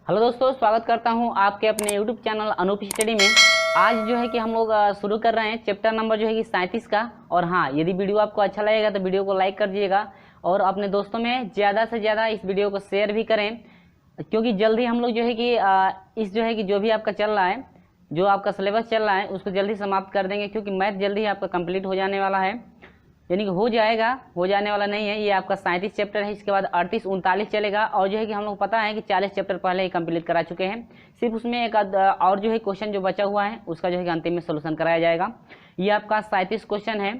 Hello दोस्तों, स्वागत करता हूं आपके अपने यूट्यूब चैनल अनूप स्टडी में। आज जो है कि हम लोग शुरू कर रहे हैं चैप्टर नंबर जो है कि 37 का। और हाँ, यदि वीडियो आपको अच्छा लगेगा तो वीडियो को लाइक कर दीजिएगा और अपने दोस्तों में ज़्यादा से ज़्यादा इस वीडियो को शेयर भी करें, क्योंकि जल्दी हम लोग जो है कि इस जो है कि जो भी आपका चल रहा है, जो आपका सिलेबस चल रहा है उसको जल्दी समाप्त कर देंगे, क्योंकि मैथ जल्दी ही आपका कंप्लीट हो जाने वाला है। यानी कि हो जाएगा, हो जाने वाला नहीं है। ये आपका 37 चैप्टर है, इसके बाद 38 39 चलेगा। और जो है कि हम लोग पता है कि 40 चैप्टर पहले ही कंप्लीट करा चुके हैं। सिर्फ उसमें एक और जो है क्वेश्चन जो बचा हुआ है उसका जो है कि अंतिम में सोल्यूशन कराया जाएगा। ये आपका 37 क्वेश्चन है।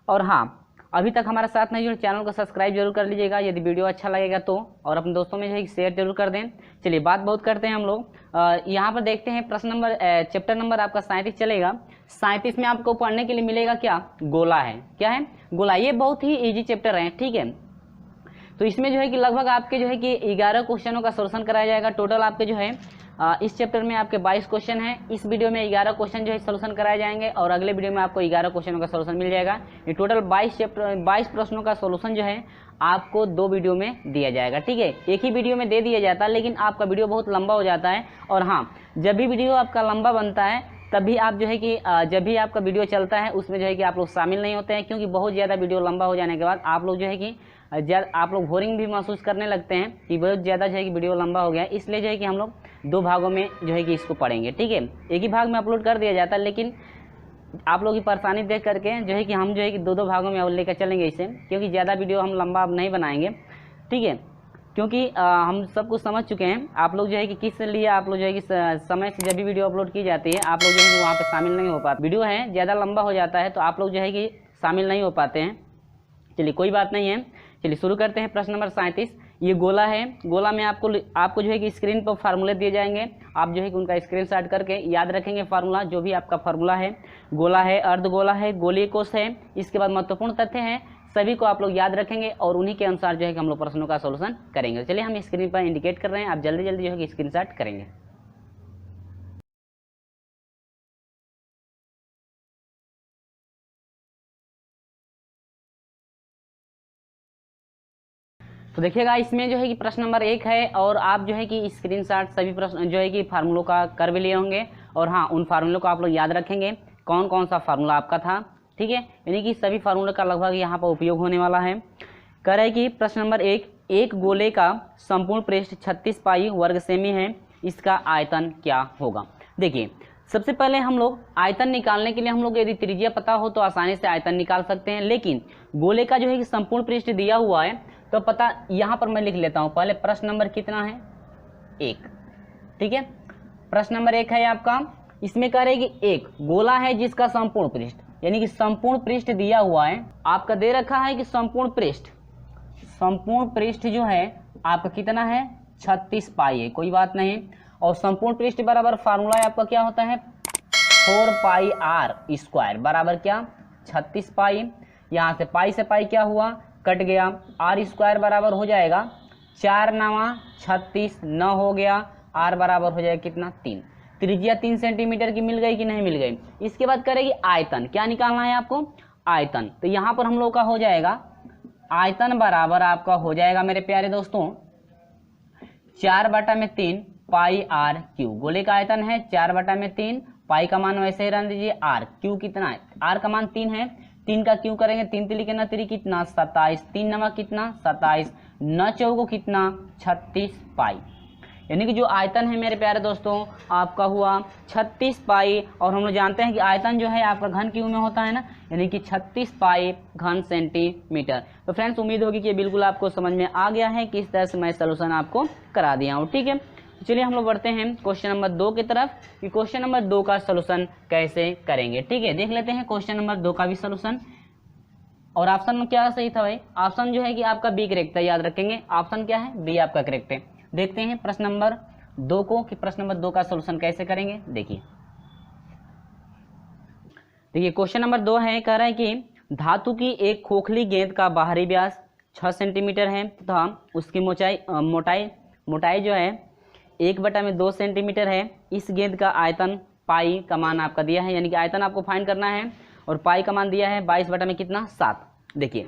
और हाँ, अभी तक हमारे साथ नहीं जुड़े चैनल को सब्सक्राइब जरूर कर लीजिएगा यदि वीडियो अच्छा लगेगा तो, और अपने दोस्तों में जो है शेयर जरूर कर दें। चलिए, बात बहुत करते हैं हम लोग। यहाँ पर देखते हैं प्रश्न नंबर चैप्टर नंबर आपका 37 चलेगा। 37 में आपको पढ़ने के लिए मिलेगा क्या? गोला है। क्या है? गोला। ये बहुत ही इजी चैप्टर है, ठीक है। तो इसमें जो है कि लगभग आपके जो है कि 11 क्वेश्चनों का सोल्यूशन कराया जाएगा। टोटल आपके जो है इस चैप्टर में आपके 22 क्वेश्चन हैं। इस वीडियो में 11 क्वेश्चन जो है सोल्यूशन कराए जाएंगे और अगले वीडियो में आपको 11 क्वेश्चनों का सोल्यूशन मिल जाएगा। ये टोटल 22 प्रश्नों का सोल्यूशन जो है आपको 2 वीडियो में दिया जाएगा, ठीक है। एक ही वीडियो में दे दिया जाता है, लेकिन आपका वीडियो बहुत लंबा हो जाता है। और हाँ, जब भी वीडियो आपका लंबा बनता है तभी आप जो है कि जब भी आपका वीडियो चलता है उसमें जो है कि आप लोग शामिल नहीं होते हैं, क्योंकि बहुत ज़्यादा वीडियो लंबा हो जाने के बाद आप लोग जो है कि आप लोग बोरिंग भी महसूस करने लगते हैं कि बहुत ज़्यादा जो है कि वीडियो लंबा हो गया है। इसलिए जो है कि हम लोग 2 भागों में जो है कि इसको पढ़ेंगे, ठीक है। एक ही भाग में अपलोड कर दिया जाता है, लेकिन आप लोग की परेशानी देख करके जो है कि हम जो है कि 2 भागों में लेकर चलेंगे इसे, क्योंकि ज़्यादा वीडियो हम लंबा अब नहीं बनाएंगे, ठीक है। क्योंकि हम सब कुछ समझ चुके हैं। आप लोग जो है कि किस लिए आप लोग जो है कि समय से जब भी वीडियो अपलोड की जाती है आप लोग जो है कि वहाँ पे शामिल नहीं हो पाते। वीडियो है ज़्यादा लंबा हो जाता है तो आप लोग जो है कि शामिल नहीं हो पाते हैं। चलिए, कोई बात नहीं है। चलिए शुरू करते हैं। प्रश्न नंबर 37। ये गोला है। गोला में आपको जो है कि स्क्रीन पर फार्मूले दिए जाएंगे। आप जो है कि उनका स्क्रीनशॉट करके याद रखेंगे फार्मूला, जो भी आपका फार्मूला है। गोला है, अर्धगोला है, गोलीय कोष है। इसके बाद महत्वपूर्ण तथ्य हैं, सभी को आप लोग याद रखेंगे और उन्हीं के अनुसार जो है कि हम लोग प्रश्नों का सोल्यूशन करेंगे। चलिए, हम स्क्रीन पर इंडिकेट कर रहे हैं, आप जल्दी जल्दी जो है कि स्क्रीनशॉट करेंगे। तो देखिएगा, इसमें जो है कि प्रश्न नंबर 1 है और आप जो है कि स्क्रीनशॉट सभी प्रश्न जो है कि फार्मूलों का कर भी लिए होंगे। और हाँ, उन फार्मूलों को आप लोग याद रखेंगे कौन कौन सा फार्मूला आपका था, ठीक है। यानी कि सभी फार्मूले का लगभग यहाँ पर उपयोग होने वाला है। कह रहे हैं कि प्रश्न नंबर 1, एक गोले का संपूर्ण पृष्ठ 36 पाई वर्ग सेमी है, इसका आयतन क्या होगा? देखिए, सबसे पहले हम लोग आयतन निकालने के लिए हम लोग यदि त्रिज्या पता हो तो आसानी से आयतन निकाल सकते हैं, लेकिन गोले का जो है कि संपूर्ण पृष्ठ दिया हुआ है तो पता यहाँ पर मैं लिख लेता हूँ। पहले प्रश्न नंबर कितना है? 1, ठीक है। प्रश्न नंबर 1 है आपका। इसमें कह रहे हैं कि एक गोला है जिसका संपूर्ण पृष्ठ, यानी कि संपूर्ण पृष्ठ दिया हुआ है आपका, दे रखा है कि संपूर्ण पृष्ठ जो है आपका कितना है? 36 पाई है। कोई बात नहीं। और संपूर्ण पृष्ठ बराबर फार्मूला आपका क्या होता है? 4 पाई आर स्क्वायर बराबर क्या? 36 पाई। यहाँ से पाई से पाई क्या हुआ? कट गया। आर स्क्वायर बराबर हो जाएगा 4 9 36 9 हो गया। आर बराबर हो जाएगा कितना? 3। त्रिज्या 3 सेंटीमीटर की मिल गई कि नहीं मिल गई? इसके बाद करेगी आयतन। क्या निकालना है आपको? आयतन। तो यहाँ पर हम लोग का हो जाएगा आयतन बराबर आपका हो जाएगा मेरे प्यारे दोस्तों 4/3 पाई आर क्यू। गोले का आयतन है 4/3, पाई का मान वैसे ही रहने दीजिए। आर क्यू कितना है? आर का मान 3 है, 3 का क्यू करेंगे 3 तिली के 9 कितना? 27। 3 9 कितना? 27। 9 चौको कितना? 36 पाई। यानी कि जो आयतन है मेरे प्यारे दोस्तों आपका हुआ 36 पाई। और हम लोग जानते हैं कि आयतन जो है आपका घन क्यू में होता है ना, यानी कि 36 पाई घन सेंटीमीटर। तो फ्रेंड्स, उम्मीद होगी कि बिल्कुल आपको समझ में आ गया है कि इस तरह से मैं सलूशन आपको करा दिया हूँ, ठीक है। चलिए हम लोग बढ़ते हैं क्वेश्चन नंबर 2 की तरफ कि क्वेश्चन नंबर 2 का सलूशन कैसे करेंगे, ठीक है। देख लेते हैं क्वेश्चन नंबर 2 का भी सलूशन। और ऑप्शन क्या सही था भाई? ऑप्शन जो है कि आपका बी करेक्ट है, याद रखेंगे। ऑप्शन क्या है? बी आपका करेक्ट है। देखते हैं प्रश्न नंबर 2 को कि प्रश्न नंबर 2 का सलूशन कैसे करेंगे। देखिए क्वेश्चन नंबर 2 है। कह रहा है कि धातु की एक खोखली गेंद का बाहरी व्यास 6 सेंटीमीटर है तथा उसकी मोटाई जो है 1/2 सेंटीमीटर है। इस गेंद का आयतन पाई का मान आपका दिया है, यानी कि आयतन आपको फाइंड करना है और पाई का मान दिया है 22/7। देखिए,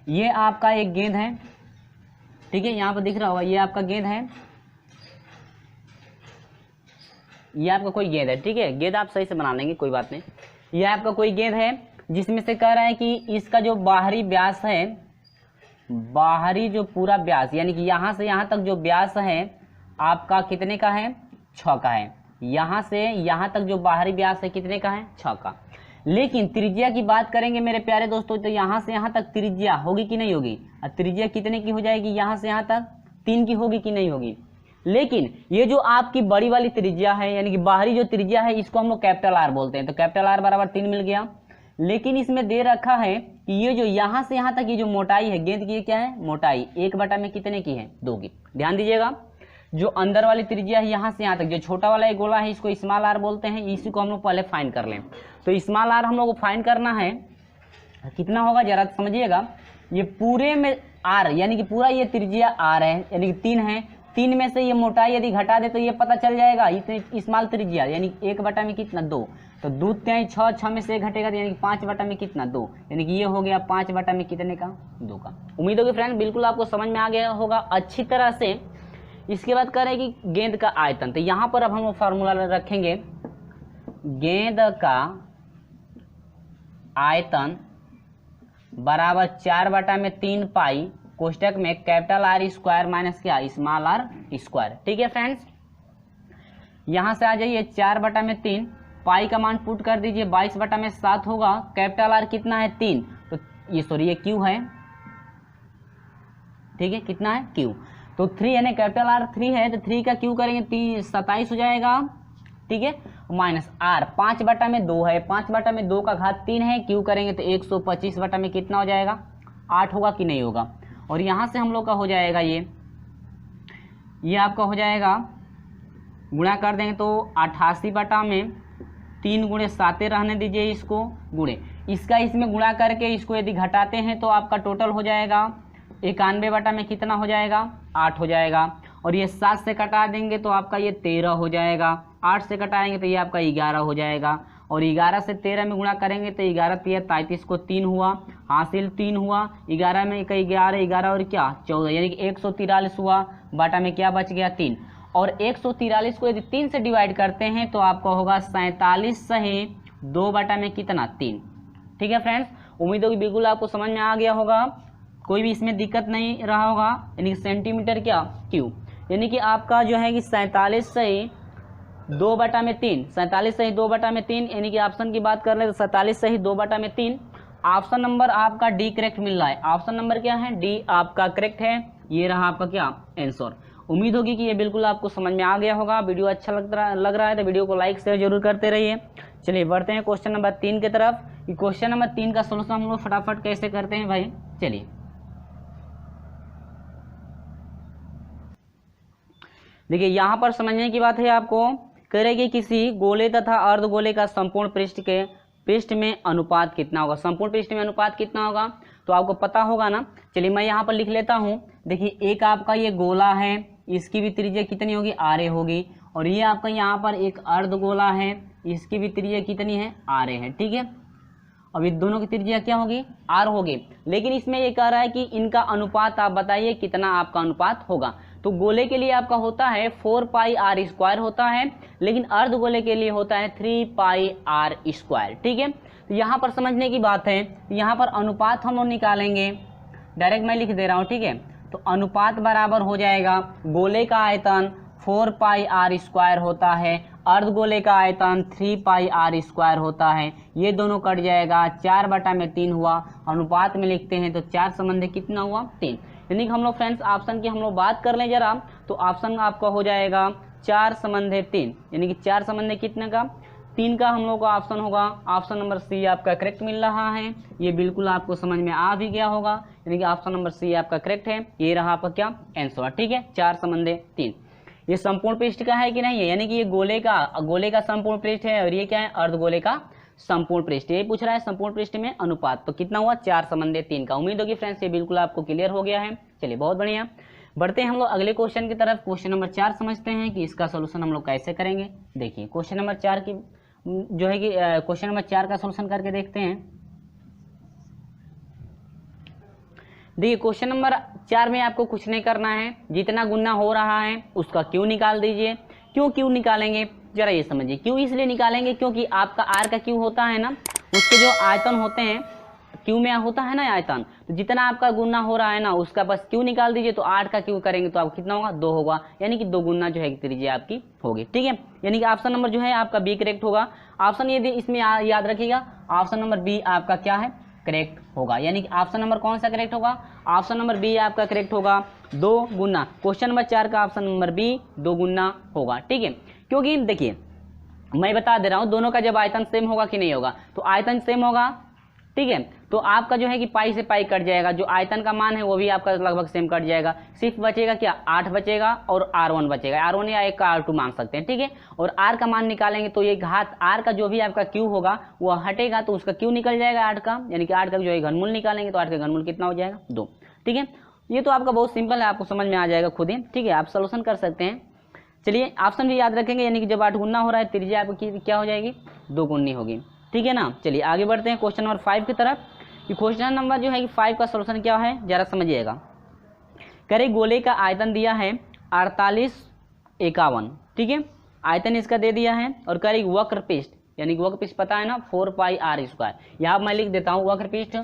ये आपका एक गेंद है, ठीक है। यहाँ पर दिख रहा होगा ये आपका गेंद है ये आपका कोई गेंद है, ठीक है, गेंद आप सही से बना लेंगे, कोई बात नहीं। ये आपका कोई गेंद है जिसमें से कह रहा है कि इसका जो बाहरी व्यास है, बाहरी जो पूरा व्यास यानी कि यहाँ से यहाँ तक जो व्यास है आपका कितने का है, 6 का है। यहाँ से यहाँ तक जो बाहरी व्यास है कितने का है, 6 का। लेकिन त्रिज्या की बात करेंगे मेरे प्यारे दोस्तों, तो यहाँ से यहाँ तक त्रिज्या होगी कि नहीं होगी, त्रिज्या कितने की हो जाएगी, यहाँ से यहाँ तक 3 की होगी कि नहीं होगी। लेकिन ये जो आपकी बड़ी वाली त्रिज्या है यानी कि बाहरी जो त्रिज्या है इसको हम लोग कैपिटल आर बोलते हैं, तो कैपिटल आर बराबर 3 मिल गया। लेकिन इसमें दे रखा है कि ये जो यहाँ से यहाँ तक ये जो मोटाई है गेंद की, ये क्या है, मोटाई 1 में कितने की है, 2 की। ध्यान दीजिएगा, जो अंदर वाली त्रिज्या है यहाँ से यहाँ तक, जो छोटा वाला एक गोला है इसको स्मॉल आर बोलते हैं, इसी को हम लोग पहले फाइंड कर लें। तो स्मॉल आर हम लोग को फाइंड करना है, कितना होगा जरा समझिएगा। ये पूरे में आर यानी कि पूरा ये त्रिज्या आर है यानी कि 3 है, 3 में से ये मोटाई यदि घटा दे तो ये पता चल जाएगा इतने स्मॉल त्रिज्या यानी 1 में कितना, 2। तो 2 3 6, 6 में से 1 घटेगा यानी कि 5 में कितना, 2, यानी कि ये हो गया 5 में कितने का, 2 का। उम्मीद होगी फ्रेंड बिल्कुल आपको समझ में आ गया होगा अच्छी तरह से। इसके बाद कह रहे हैं कि गेंद का आयतन, तो यहाँ पर अब हम फार्मूला रखेंगे, गेंद का आयतन बराबर 4/3 पाई कोष्टक में कैपिटल आर स्क्वायर माइनस क्या, स्मॉल आर स्क्वायर। ठीक है फ्रेंड्स, यहां से आ जाइए 4/3 पाई का मान पुट कर दीजिए, 22/7 होगा। कैपिटल आर कितना है, 3, तो ये सॉरी ये क्यू है, ठीक है, कितना है, क्यू। तो 3 यानी कैपिटल आर 3 है तो 3 का क्यू करेंगे 27 हो जाएगा, ठीक है, माइनस आर 5/2 है, 5/2 का घात 3 है, क्यू करेंगे तो 125 में कितना हो जाएगा, 8 होगा कि नहीं होगा। और यहाँ से हम लोग का हो जाएगा ये आपका हो जाएगा, गुणा कर देंगे तो 88/3 गुणे 7 रहने दीजिए, इसको गुणे इसका इसमें गुणा करके इसको यदि घटाते हैं तो आपका टोटल हो जाएगा 91 में कितना हो जाएगा, 8 हो जाएगा। और ये 7 से कटा देंगे तो आपका ये 13 हो जाएगा, 8 से कटाएंगे तो ये आपका 11 हो जाएगा। और 11 से 13 में गुणा करेंगे तो 11 3 33 को 3 हुआ, हासिल 3 हुआ, 11 में 11 और क्या 14 यानी कि 143 हुआ, बाटा में क्या बच गया, 3। और 143 को यदि 3 से डिवाइड करते हैं तो आपका होगा 47 सही 2 बटा में कितना, 3। ठीक है फ्रेंड्स, उम्मीद होगी बिल्कुल आपको समझ में आ गया होगा, कोई भी इसमें दिक्कत नहीं रहा होगा। यानी कि सेंटीमीटर क्या, क्यूब, यानी कि आपका जो है कि 47 सही 2 बटा में 3, 47 सही 2 बटा में 3, यानी कि ऑप्शन की बात कर रहे हैं तो 47 सही 2 बटा में 3। ऑप्शन नंबर आपका डी करेक्ट मिल रहा है। ऑप्शन नंबर क्या है, डी आपका करेक्ट है। ये रहा आपका क्या आंसर। उम्मीद होगी कि ये बिल्कुल आपको समझ में आ गया होगा। वीडियो अच्छा लग रहा है तो वीडियो को लाइक शेयर जरूर करते रहिए। चलिए बढ़ते हैं क्वेश्चन नंबर 3 की तरफ। कि क्वेश्चन नंबर 3 का सोल्यूशन हम लोग फटाफट कैसे करते हैं भाई, चलिए देखिए यहाँ पर समझने की बात है आपको, कह रहे कि किसी गोले तथा अर्धगोले का संपूर्ण पृष्ठ में अनुपात कितना होगा। संपूर्ण पृष्ठ में अनुपात कितना होगा तो आपको पता होगा ना। चलिए मैं यहाँ पर लिख लेता हूँ। देखिए एक आपका ये गोला है, इसकी भी त्रिज्या कितनी होगी, आर होगी। और ये आपका यहाँ पर एक अर्धगोला है, इसकी भी त्रिज्या कितनी है, आर है। ठीक है, अब ये दोनों की त्रिज्या क्या होगी, आर होगी। लेकिन इसमें ये कह रहा है कि इनका अनुपात आप बताइए कितना आपका अनुपात होगा। तो गोले के लिए आपका होता है 4 पाई आर स्क्वायर होता है, लेकिन अर्धगोले के लिए होता है 3 पाई आर स्क्वायर। ठीक है, तो यहाँ पर समझने की बात है, यहाँ पर अनुपात हम लोग निकालेंगे, डायरेक्ट मैं लिख दे रहा हूँ। ठीक है, तो अनुपात बराबर हो जाएगा, गोले का आयतन 4 पाई आर स्क्वायर होता है, अर्धगोले का आयतन 3 पाई आर स्क्वायर होता है। ये दोनों कट जाएगा, 4 बटा में 3 हुआ। अनुपात में लिखते हैं तो 4 संबंध कितना हुआ, 3। यानी कि हम लोग फ्रेंड्स ऑप्शन की हम लोग बात कर लें जरा, तो ऑप्शन आपका हो जाएगा 4 संबंध 3, यानी कि 4 संबंध कितने का, 3 का हम लोग का ऑप्शन होगा। ऑप्शन नंबर सी आपका करेक्ट मिल रहा है। ये बिल्कुल आपको समझ में आ भी गया होगा, यानी कि ऑप्शन नंबर सी आपका करेक्ट है। ये रहा आपका क्या आंसर। ठीक है, 4 संबंध 3। ये संपूर्ण पृष्ठ का है कि नहीं है, यानी कि ये गोले का संपूर्ण पृष्ठ है, और ये क्या है, अर्धगोले का संपूर्ण पृष्ठ। ये पूछ रहा है संपूर्ण पृष्ठ में अनुपात, तो कितना हुआ, 4 संबंध 3 का। उम्मीद होगी फ्रेंड्स ये बिल्कुल आपको क्लियर हो गया है। चलिए बहुत बढ़िया, बढ़ते हैं हम लोग अगले क्वेश्चन की तरफ। क्वेश्चन नंबर 4 समझते हैं कि इसका सोल्यूशन हम लोग कैसे करेंगे। देखिए क्वेश्चन नंबर 4 की जो है कि क्वेश्चन नंबर 4 का सोल्यूशन करके देखते हैं। देखिए क्वेश्चन नंबर 4 में आपको कुछ नहीं करना है, जितना गुना हो रहा है उसका क्यों निकाल दीजिए। क्यों निकालेंगे, जरा ये समझिए, क्यू इसलिए निकालेंगे क्योंकि आपका आर का क्यू होता है ना, उसके जो आयतन होते हैं, क्यू में होता है ना आयतन, तो जितना आपका गुना हो रहा है ना उसका बस क्यू निकाल दीजिए, तो 8 का क्यू करेंगे तो आपको कितना होगा, 2 होगा, यानी कि 2 गुना जो है त्रिज्या आपकी होगी। ठीक है, यानी कि ऑप्शन नंबर जो है आपका बी करेक्ट होगा। ऑप्शन ये इसमें याद रखिएगा, ऑप्शन नंबर बी आपका क्या है, करेक्ट होगा। यानी कि ऑप्शन नंबर कौन सा करेक्ट होगा, ऑप्शन नंबर बी आपका करेक्ट होगा, 2 गुना। क्वेश्चन नंबर 4 का ऑप्शन नंबर बी 2 गुना होगा। ठीक है, क्योंकि देखिए मैं बता दे रहा हूं, दोनों का जब आयतन सेम होगा कि नहीं होगा, तो आयतन सेम होगा। ठीक है, तो आपका जो है कि पाई से पाई कट जाएगा, जो आयतन का मान है वो भी आपका लगभग सेम कट जाएगा, सिर्फ बचेगा क्या, 8 बचेगा और R1 बचेगा, R1 या एक का R2 मान सकते हैं। ठीक है, और R का मान निकालेंगे तो ये घात R का जो भी आपका Q होगा वो हटेगा, तो उसका Q निकल जाएगा 8 का, यानी कि 8 का जो है घनमूल निकालेंगे तो 8 का घनमूल कितना हो जाएगा, 2। ठीक है, ये तो आपका बहुत सिंपल है, आपको समझ में आ जाएगा खुद ही। ठीक है, आप सोल्यूशन कर सकते हैं। चलिए ऑप्शन भी याद रखेंगे, यानी कि जब 8 गुना हो रहा है त्रिज्या आपकी क्या हो जाएगी, 2 गुनी होगी। ठीक है ना, चलिए आगे बढ़ते हैं क्वेश्चन नंबर 5 की तरफ। कि क्वेश्चन नंबर जो है कि 5 का सॉल्यूशन क्या है जरा समझिएगा। करे गोले का आयतन दिया है 4851। ठीक है, आयतन इसका दे दिया है, और करे वक्र पृष्ठ, यानी कि वक्र पृष्ठ पता है ना 4 पाई आर स्क्वायर, यहाँ मैं लिख देता हूँ वक्र पृष्ठ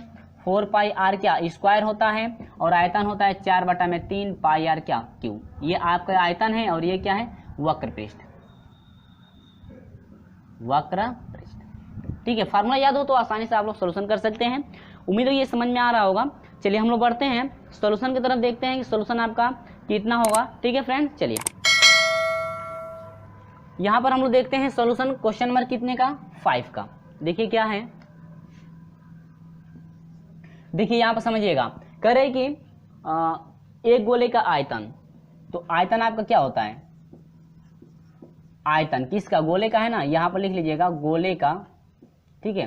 4 पाई आर क्या स्क्वायर होता है, और आयतन होता है 4/3 पाई आर क्या क्यू। ये आपका आयतन है और ये क्या है, वक्र पृष्ठ, वक्र पृष्ठ। ठीक है, फार्मूला याद हो तो आसानी से आप लोग सोल्यूशन कर सकते हैं। उम्मीद है ये समझ में आ रहा होगा। चलिए हम लोग बढ़ते हैं सॉल्यूशन की तरफ, देखते हैं कि सॉल्यूशन आपका कितना होगा। ठीक है फ्रेंड्स, चलिए यहाँ पर हम लोग देखते हैं सॉल्यूशन क्वेश्चन नंबर कितने का, 5 का। देखिए क्या है, देखिए यहाँ पर समझिएगा, कह रहे कि एक गोले का आयतन, तो आयतन आपका क्या होता है, आयतन किसका, गोले का है ना, यहाँ पर लिख लीजिएगा गोले का। ठीक है,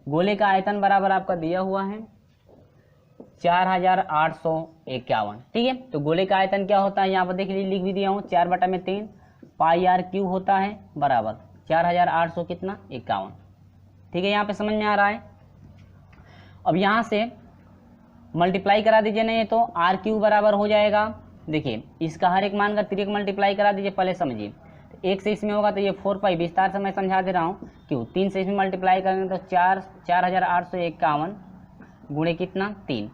गोले का आयतन बराबर आपका दिया हुआ है 4851। ठीक है, तो गोले का आयतन क्या होता है, यहाँ पर देख लीजिए, लिख भी दिया हूँ 4/3 पाई आर क्यू होता है, बराबर 4800 कितना 51। ठीक है, यहाँ पे समझ में आ रहा है। अब यहाँ से मल्टीप्लाई करा दीजिए, नहीं तो आर क्यू बराबर हो जाएगा, देखिए इसका हर एक मान का तिरक मल्टीप्लाई करा दीजिए, पहले समझिए। तो 1 से इसमें होगा तो ये 4 पाई, विस्तार से मैं समझा दे रहा हूँ क्यों। 3 से इसमें मल्टीप्लाई करेंगे तो 4851 गुणे कितना 3,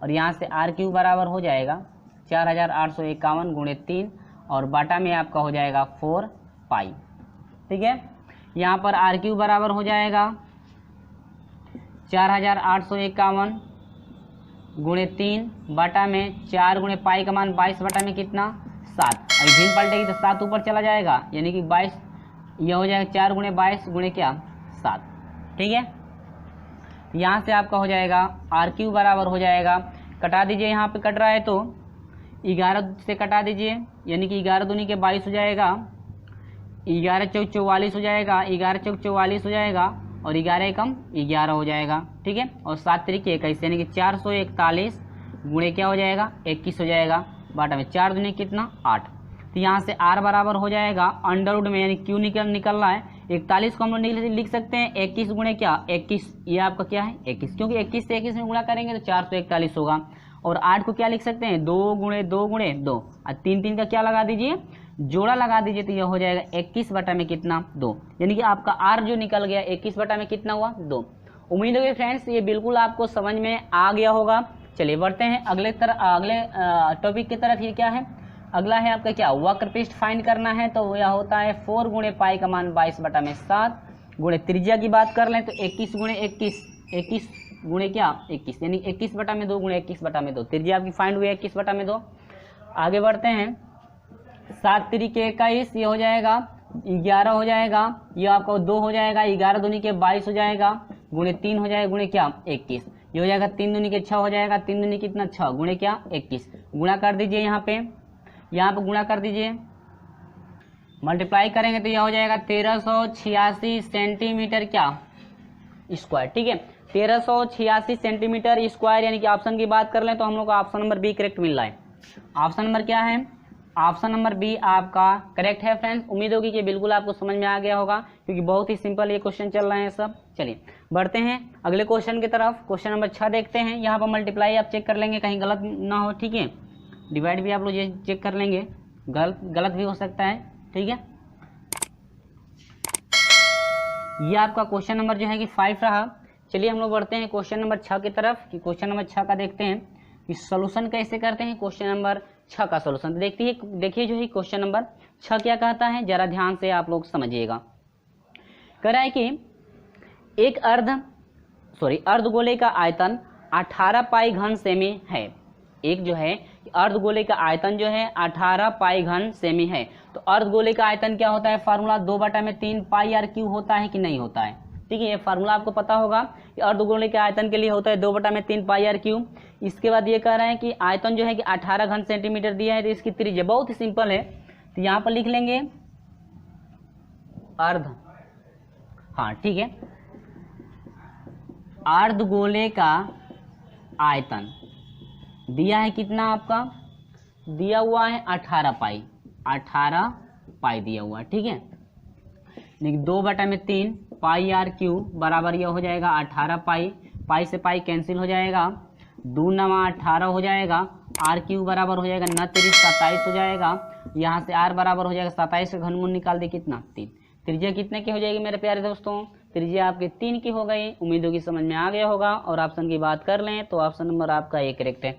और यहाँ से आर क्यू बराबर हो जाएगा 4851 गुणे 3, और बाटा में आपका हो जाएगा 4 पाई। ठीक है, यहाँ पर आर क्यू बराबर हो जाएगा 4851 गुणे 3, बाटा में 4 गुणे पाई का मान 22, बाटा में कितना 7, और भिन्न पलटेगी तो 7 ऊपर चला जाएगा, यानी कि 22, यह हो जाएगा 4 गुणे 22 गुणे क्या 7। ठीक है, यहाँ से आपका हो जाएगा आर क्यू बराबर हो जाएगा, कटा दीजिए, यहाँ पे कट रहा है तो 11 से कटा दीजिए, यानी कि 11 दूनी के 22 हो जाएगा, 11 चौक 44 हो जाएगा, 11 चौक 44 हो जाएगा, और 11 कम 11 हो जाएगा। ठीक है, और 7 तरीके 21, यानी कि 441 गुणे क्या हो जाएगा 21 हो जाएगा, बाटा में 4 दूनी कितना 8। तो यहाँ से आर बराबर हो जाएगा अंडरवुड में, यानी क्यू निकल रहा है 41 को हम लोग लिख सकते हैं 21 गुणे क्या 21, ये आपका क्या है 21, क्योंकि 21 से 21 में गुणा करेंगे तो 441 होगा। और 8 को क्या लिख सकते हैं 2 गुणे 2 गुणे 2, और 3 का क्या लगा दीजिए, जोड़ा लगा दीजिए, तो यह हो जाएगा 21 बटा में कितना 2, यानी कि आपका आर जो निकल गया 21 बटा में कितना हुआ 2। उम्मीद है फ्रेंड्स ये बिल्कुल आपको समझ में आ गया होगा। चलिए बढ़ते हैं अगले टॉपिक की तरफ। ये क्या है, अगला है आपका क्या, वक्र पृष्ठ फाइंड करना है, तो यह होता है 4 गुणे पाई का मान 22 बटा में 7 गुणे त्रिज्या की बात कर लें तो 21 गुणे 21 गुणे क्या 21, यानी 21 बटा में 2 गुणे 21 बटा में 2, त्रिज्या आपकी फाइंड हुई है 21 बटा में 2। आगे बढ़ते हैं, 7 तरीके 21, ये हो जाएगा 11 हो जाएगा, ये आपका 2 हो जाएगा, 11 दूनी के 22 हो जाएगा, गुणे 3 हो जाएगा गुणे क्या 21, ये हो जाएगा 3 दूनी के 6 हो जाएगा, 3 दूनी कितना 6 गुणे क्या 21, गुणा कर दीजिए, यहाँ पे गुणा कर दीजिए, मल्टीप्लाई करेंगे तो यह हो जाएगा 1386 सेंटीमीटर क्या स्क्वायर। ठीक है, 1386 सेंटीमीटर स्क्वायर, यानी कि ऑप्शन की बात कर लें तो हम लोग को ऑप्शन नंबर बी करेक्ट मिल रहा है। ऑप्शन नंबर क्या है, ऑप्शन नंबर बी आपका करेक्ट है फ्रेंड्स। उम्मीद होगी कि बिल्कुल आपको समझ में आ गया होगा, क्योंकि बहुत ही सिंपल ये क्वेश्चन चल रहे हैं सब। चलिए बढ़ते हैं अगले क्वेश्चन की तरफ। क्वेश्चन नंबर 6 देखते हैं। यहाँ पर मल्टीप्लाई आप चेक कर लेंगे, कहीं गलत ना हो। ठीक है, डिवाइड भी आप लोग ये चेक कर लेंगे, गलत भी हो सकता है। ठीक है, ये आपका क्वेश्चन नंबर जो है कि 5 रहा। चलिए हम लोग बढ़ते हैं क्वेश्चन नंबर 6 की तरफ कि क्वेश्चन नंबर 6 का देखते हैं कि सोल्यूशन कैसे करते हैं। क्वेश्चन नंबर 6 का सोल्यूशन देखिए जो है क्वेश्चन नंबर 6 क्या कहता है, जरा ध्यान से आप लोग समझिएगा। कह रहा है कि एक अर्धगोले का आयतन 18 पाई घन सेमी है। एक जो है अर्धगोले का आयतन जो है 18 पाई घन सेमी है। तो अर्धगोले का आयतन क्या होता है, फार्मूला 2/3 पाई आर क्यू होता है कि नहीं होता है। ठीक है, ये फार्मूला आपको पता होगा कि अर्धगोले के आयतन के लिए होता है 2/3 पाई आर क्यू। इसके बाद ये कह रहा है कि आयतन जो है कि 18 घन सेंटीमीटर दिया है, तो इसकी त्रिज्या बहुत ही सिंपल है, तो यहाँ पर लिख लेंगे अर्ध, हाँ ठीक है, अर्धगोले का आयतन दिया है कितना, आपका दिया हुआ है 18 पाई दिया हुआ है। ठीक है, 2/3 पाई आर क्यू बराबर यह हो जाएगा 18 पाई से पाई कैंसिल हो जाएगा, 2 9 18 हो जाएगा, आर क्यू बराबर हो जाएगा 9 3 27 हो जाएगा। यहाँ से आर बराबर हो जाएगा 27 का घनमूल निकाल दे कितना 3। त्रिज्या कितने की हो जाएगी मेरे प्यारे दोस्तों, त्रिज्या आपके 3 की हो गई। उम्मीदों की समझ में आ गया होगा। और ऑप्शन की बात कर लें तो ऑप्शन नंबर आपका ए करेक्ट है।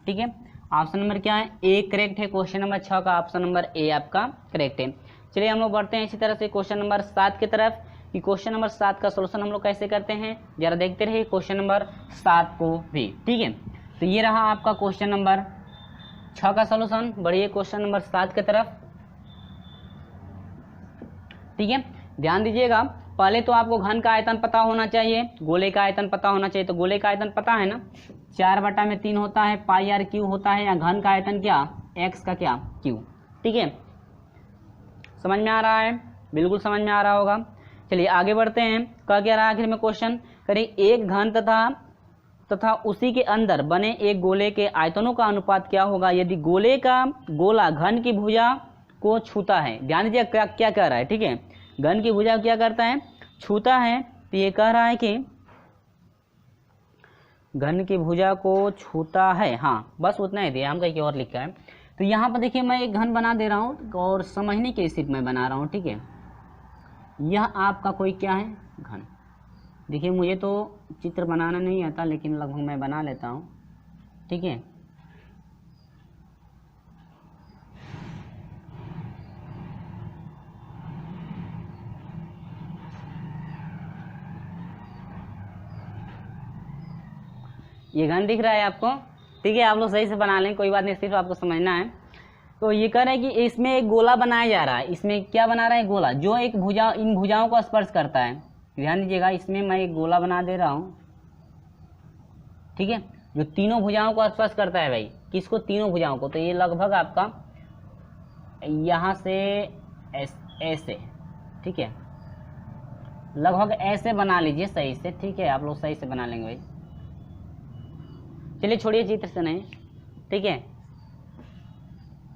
ठीक है, ऑप्शन नंबर क्या है, ए करेक्ट है। क्वेश्चन नंबर 6 का ऑप्शन नंबर ए आपका करेक्ट है। चलिए हम लोग बढ़ते हैं इसी तरह से क्वेश्चन नंबर 7 की तरफ कि क्वेश्चन नंबर 7 का सोल्यूशन हम लोग कैसे करते हैं, जरा देखते रहिए क्वेश्चन नंबर 7 को भी। ठीक है, तो ये रहा आपका क्वेश्चन नंबर 6 का सोल्यूशन। बढ़िए क्वेश्चन नंबर 7 की तरफ। ठीक है, ध्यान दीजिएगा, पहले तो आपको घन का आयतन पता होना चाहिए, गोले का आयतन पता होना चाहिए। तो गोले का आयतन पता है ना, 4/3 होता है, पाई आर क्यू होता है, या घन का आयतन क्या, एक्स का क्या, क्यू। ठीक है, समझ में आ रहा है, बिल्कुल समझ में आ रहा होगा। चलिए आगे बढ़ते हैं। क्या कह रहा है आखिर में क्वेश्चन, करिए एक घन तथा उसी के अंदर बने एक गोले के आयतनों का अनुपात क्या होगा यदि गोला घन की भुजा को छूता है। ध्यान दीजिए क्या कह रहा है। ठीक है, घन की भुजा क्या करता है, छूता है। तो ये कह रहा है कि घन की भुजा को छूता है, हाँ बस उतना ही दिया, हम कहीं और लिखा है। तो यहाँ पर देखिए मैं एक घन बना दे रहा हूँ और समझने के सिर्फ मैं बना रहा हूँ। ठीक है, यह आपका कोई क्या है, घन। देखिए मुझे तो चित्र बनाना नहीं आता, लेकिन लगभग मैं बना लेता हूँ। ठीक है, ये घन दिख रहा है आपको। ठीक है, आप लोग सही से बना लें, कोई बात नहीं, सिर्फ आपको समझना है। तो ये कह रहा है कि इसमें एक गोला बनाया जा रहा है। इसमें क्या बना रहा है, गोला, जो एक भुजा इन भुजाओं को स्पर्श करता है। ध्यान दीजिएगा, इसमें मैं एक गोला बना दे रहा हूँ। ठीक है, जो तीनों भुजाओं को स्पर्श करता है भाई, किसको, तीनों भुजाओं को। तो ये लगभग आपका यहाँ से ऐसे, ठीक है, लगभग ऐसे बना लीजिए सही से। ठीक है, आप लोग सही से बना लेंगे भाई। चलिए छोड़िए चित्र से नहीं, ठीक है,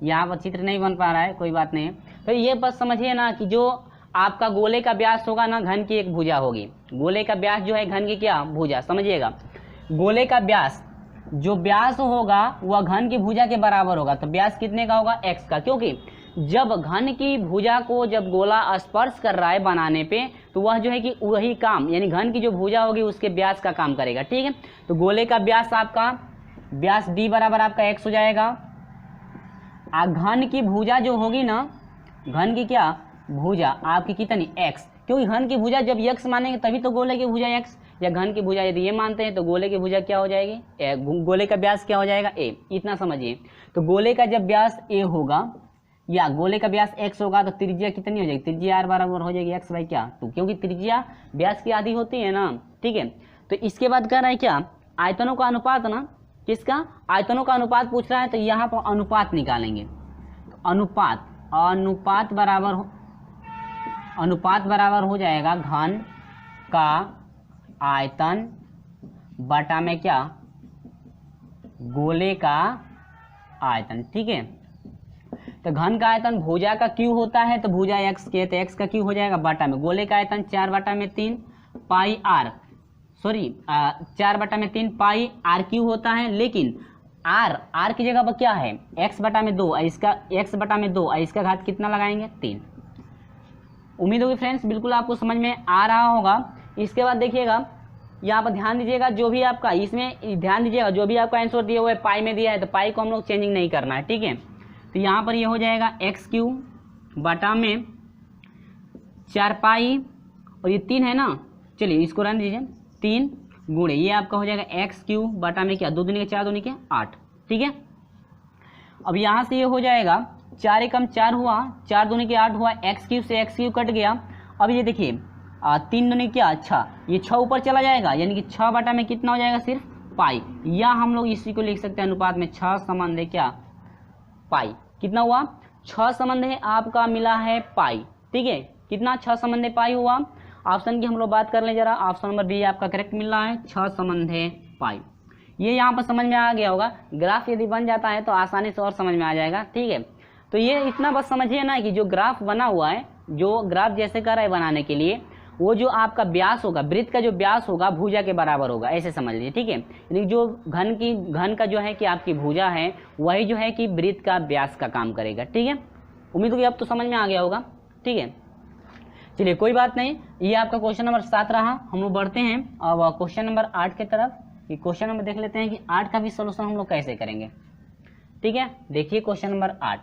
यहाँ पर चित्र नहीं बन पा रहा है, कोई बात नहीं। तो ये बस समझिए ना कि जो आपका गोले का व्यास होगा ना, घन की एक भुजा होगी। गोले का व्यास जो है घन की क्या, भुजा। समझिएगा, गोले का व्यास, जो व्यास होगा वह घन की भुजा के बराबर होगा। तो व्यास कितने का होगा, x का, क्योंकि जब घन की भुजा को जब गोला स्पर्श कर रहा है बनाने पे, तो वह जो है कि वही काम, यानी घन की जो भुजा होगी उसके व्यास का काम करेगा। ठीक है, तो गोले का व्यास, आपका व्यास d बराबर आपका x हो जाएगा। घन की भुजा जो होगी ना, घन की क्या भुजा आपकी कितनी, x, क्योंकि घन की भुजा जब x मानेंगे तभी तो गोले की भुजा x, या घन की भुजा यदि ये मानते हैं तो गोले की भुजा क्या हो जाएगी, गोले का व्यास क्या हो जाएगा, a। इतना समझिए। तो गोले का जब व्यास a होगा या गोले का व्यास x होगा, तो त्रिज्या कितनी हो जाएगी, त्रिज्या r बराबर हो जाएगी x बाई क्या, 2, क्योंकि त्रिज्या व्यास की आधी होती है ना। ठीक है, तो इसके बाद कह रहा है क्या, आयतनों का अनुपात ना, किसका, आयतनों का अनुपात पूछ रहा है। तो यहाँ पर अनुपात निकालेंगे। तो अनुपात बराबर हो जाएगा घन का आयतन बटा में क्या, गोले का आयतन। ठीक है, तो घन का आयतन भुजा का क्यू होता है, तो भुजा x के, तो x का क्यू हो जाएगा बटा में गोले का आयतन 4/3 पाई आर, 4/3 पाई आर क्यू होता है। लेकिन r की जगह पर क्या है, x/2, इसका x/2, इसका घात कितना लगाएंगे, 3। उम्मीद होगी फ्रेंड्स बिल्कुल आपको समझ में आ रहा होगा। इसके बाद देखिएगा यहाँ पर ध्यान दीजिएगा, जो भी आपका इसमें ध्यान दीजिएगा, जो भी आपका आंसर दिया हुआ है पाई में दिया है, तो पाई को हम लोग चेंजिंग नहीं करना है, ठीक है। तो यहाँ पर ये हो जाएगा एक्स क्यूब बटा में 4 पाई, और ये 3 है ना, चलिए इसको रहने दीजिए, 3 गुणे ये आपका हो जाएगा एक्स क्यूब बटा में क्या 2 दूनी के 4 दूनी के 8, ठीक है। अब यहाँ से ये हो जाएगा 4 एकम 4 हुआ, 4 दूनी के 8 हुआ, एक्स क्यूब से एक्स क्यूब कट गया। अब ये देखिए 3 दूनी क्या 6, ये 6 ऊपर चला जाएगा, यानी कि 6 बटा में कितना हो जाएगा सिर्फ पाई, या हम लोग इसी को लिख सकते हैं अनुपात में 6 संबंध है क्या पाई। कितना हुआ 6 संबंध है आपका मिला है पाई, ठीक है। कितना 6 संबंध है पाई हुआ। ऑप्शन की हम लोग बात कर लें जरा, ऑप्शन नंबर बी आपका करेक्ट मिल रहा है, 6 संबंध है पाई। ये यहाँ पर समझ में आ गया होगा। ग्राफ यदि बन जाता है तो आसानी से और समझ में आ जाएगा, ठीक है। तो ये इतना बस समझिए ना कि जो ग्राफ बना हुआ है, जो ग्राफ जैसे कर रहा है बनाने के लिए, वो जो आपका व्यास होगा, वृत्त का जो व्यास होगा भुजा के बराबर होगा, ऐसे समझ लीजिए, ठीक है। यानी जो घन का जो है कि आपकी भुजा है वही जो है कि वृत्त का व्यास का काम करेगा, ठीक है। उम्मीद होगी अब तो समझ में आ गया होगा, ठीक है। चलिए कोई बात नहीं, ये आपका क्वेश्चन नंबर 7 रहा। हम लोग बढ़ते हैं अब क्वेश्चन नंबर 8 की तरफ। ये क्वेश्चन नंबर देख लेते हैं कि 8 का भी सोल्यूशन हम लोग कैसे करेंगे, ठीक है। देखिए क्वेश्चन नंबर 8,